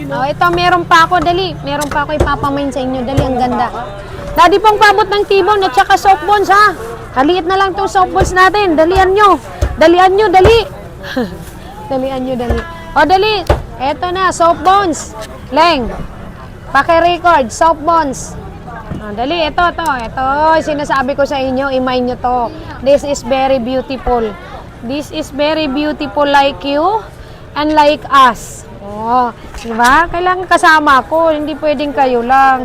Oh, ito, meron pa ako, dali. Meron pa ako ipapamain sa inyo. Dali, ang ganda. Daddy pong pabot ng tibon at saka soft bones, ha? Kaliit na lang itong soft bones natin. Dalian nyo. Dalian nyo, dali. Dalian nyo, dali. O, dali. Ito na, soft bones. Leng. Paki-record, soft bones. O, dali, ito. Sinasabi ko sa inyo, imay nyo to. This is very beautiful. This is very beautiful like you and like us. Oh, diba? Kailangan kasama ko. Hindi pwedeng kayo lang.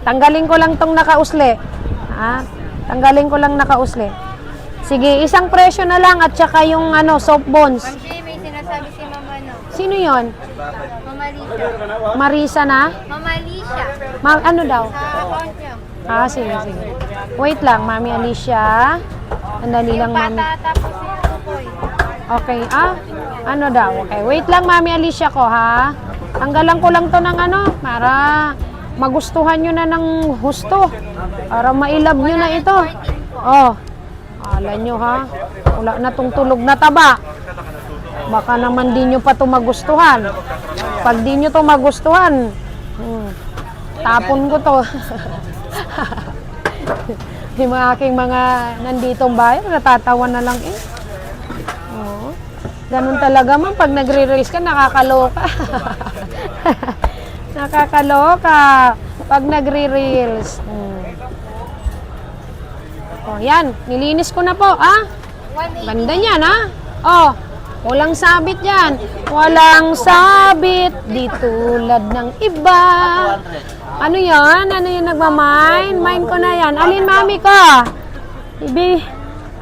Tanggalin ko lang tong nakausli. Ha? Tanggalin ko lang nakausli. Sige, isang presyo na lang at saka yung soft bones. Ma'am, may sinasabi si Mama, no? Sino yon? Mama Lisa. Marisa na? Mama Lisa. Ano daw? Sa account niyo. Sige. Wait lang, Mami Alicia. Andali lang, Mami. Tapos yung tukoy. Okay, ano daw? Okay, wait lang, Mami Alicia ko, ha? Tanggalan ko lang to ng para magustuhan nyo na ng husto. Para mailab nyo na ito. Oh, ala nyo, ha? Wala na tong tulog na taba. Baka naman di nyo pa ito magustuhan. Pag di nyo ito magustuhan, tapon ko to. Yung aking mga nanditong bayan, natatawa na lang eh. Oo. Ganun talaga man, pag nagre-release ka, nakakaloka. Nakakaloka pag nagre-reels. Oh, yan. Nilinis ko na po, Ganda niyan, Oh, walang sabit yan. Walang sabit, di tulad ng iba. Ano yan? Ano yung nagmamine? Mine ko na yan. Alin, mami ko?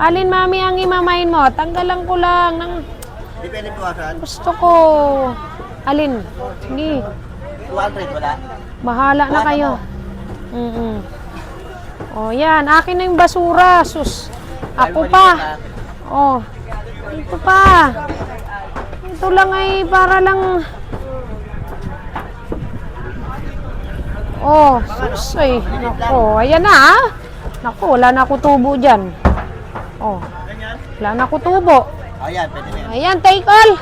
Alin, mami, ang imamine mo? Tanggalan ko lang ng... Depende po asan. Gusto ko. Alin? Sige. 200 wala. Bahala na kayo. Oh, yan. Akin na yung basura. Sus. Ako pa. Oh. Ito pa. Ito lang ay para lang... Oh, sus ay. Nako, ayan na Nako, wala na ako tubo dyan. Oh. Wala na ako tubo. Ayan, pwede na yan. Ayan, take all.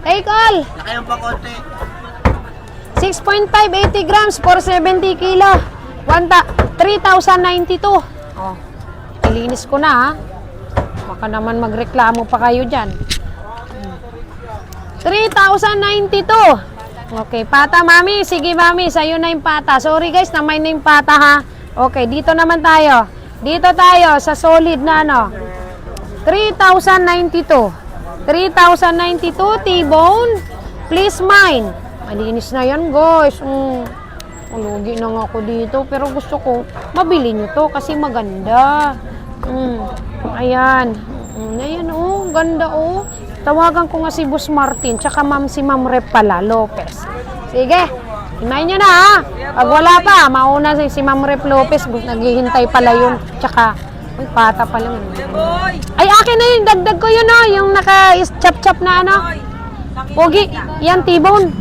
Take all. Nakayang pa konti. 6.5, 80 grams, 470 kilo. 3,092. Oh, ilinis ko na, Baka naman magreklamo pa kayo dyan. 3,092. Okay, pata, mami. Sige, mami. Sa'yo na yung pata. Sorry, guys. Namay na yung pata, ha? Okay, dito naman tayo. Dito tayo sa solid na, 3,092. 3,092, T-bone. Please mine. Malinis na yan, guys. Lugi na nga ako dito. Pero gusto ko, mabili nyo to kasi maganda. Ayan. Ayan, ganda, Tawagan ko nga si Boss Martin, tsaka si Ma'am Rep pala, Lopez. Sige, himayin nyo na, ha? Pag wala pa, mauna si Ma'am Rep Lopez, naghihintay pala yun. Tsaka, pata pala yun. Ay, akin na yun, dagdag ko yun, yung naka-chop-chop na, Pogi, yan, T-bone.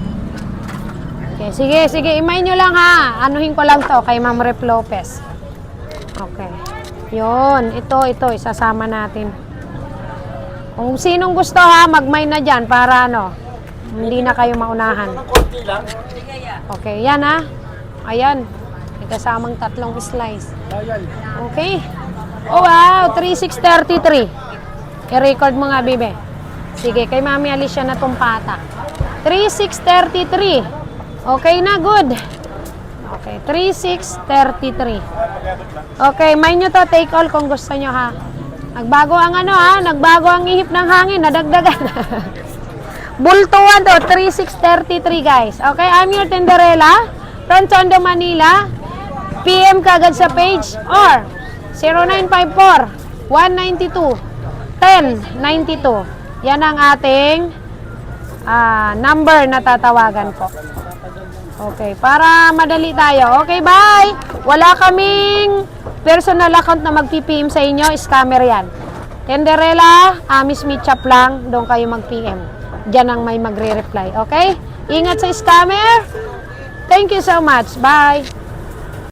Okay, sige, himayin nyo lang, ha? Anuhin ko lang to kay Ma'am Rep Lopez. Okay. Yun, ito, isasama natin. Kung sinong gusto, ha, mag-mine na dyan para hindi na kayo maunahan. Okay, yan, ha. Ayan. May kasamang 3 slice. Okay. Oh, wow. 3,633. I-record mo nga, bibe. Sige, kay Mami Alicia na tong pata. 3,633. Okay na, good. Okay, 3,633. Okay, mine nyo to. Take all kung gusto nyo, ha. Nagbago ang nagbago ang ihip ng hangin, nadagdagan. Bultuan to, 3,633 guys. Okay, I'm your Tenderella from Tondo, Manila. PM kagad sa page or 0954-192-1092. Yan ang ating number na tatawagan ko. Okay, para madali tayo. Okay, bye! Wala kaming personal account na mag-PM sa inyo, scammer yan. Tenderella, Miss Mitchap lang, doon kayo mag-PM. Diyan ang may magre-reply, okay? Ingat sa scammer. Thank you so much. Bye!